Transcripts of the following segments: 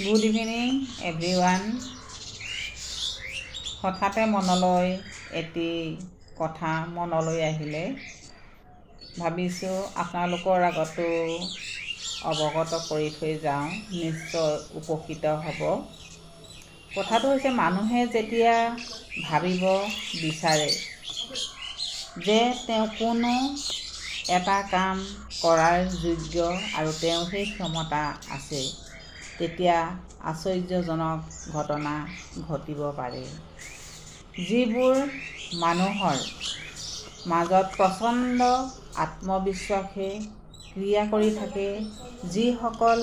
Good evening everyone. হঠাতে মনলৈ এটি কথা আহিলে, ভাবিছোঁ আপোনালোকৰ আগতো অৱগত কৰি থৈ যাওঁ, নিশ্চয় উপকৃত হ'ব। কথাটো হৈছে, মানুহে যেতিয়া ভাবিব বিচাৰে যে তেওঁ কোনো এটা কাম কৰাৰ যোগ্য আৰু তেওঁ সেই ক্ষমতা আছে, তেতিয়া আশ্চৰ্যজনক ঘটনা ঘটিব পাৰে। যিবোৰ মানুহৰ মাজত প্ৰচণ্ড আত্মবিশ্বাসে ক্ৰিয়া কৰি থাকে, যিসকল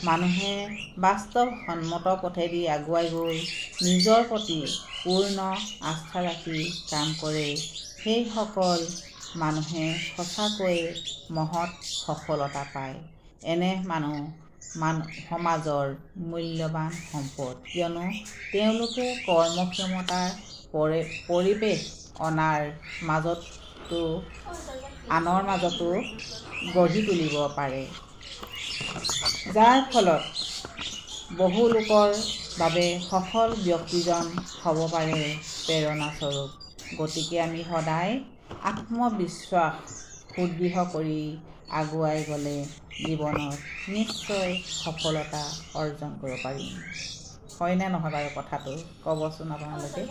মানুহে বাস্তৱসন্মত পথেদি আগুৱাই গৈ নিজৰ প্ৰতি পূৰ্ণ আস্থা ৰাখি কাম কৰে, সেইসকল মানুহে সঁচাকৈয়ে মহৎ সফলতা পায়। এনে মানুহ সমাজৰ মূল্যৱান সম্পদ, কিয়নো তেওঁলোকে কৰ্মক্ষমতাৰ পৰিৱেশ আনৰ মাজতো গঢ়ি তুলিব পাৰে, যাৰ ফলত বহু লোকৰ বাবে সফল ব্যক্তিজন হ'ব পাৰে প্ৰেৰণাস্বৰূপ। গতিকে আমি সদায় আত্মবিশ্বাস সুদৃঢ় কৰি আগুৱাই গ'লে জীৱনত নিশ্চয় সফলতা অৰ্জন কৰিব পাৰিম। হয়নে নহয় বাৰু কথাটো? ক'বচোন আপোনালোকে।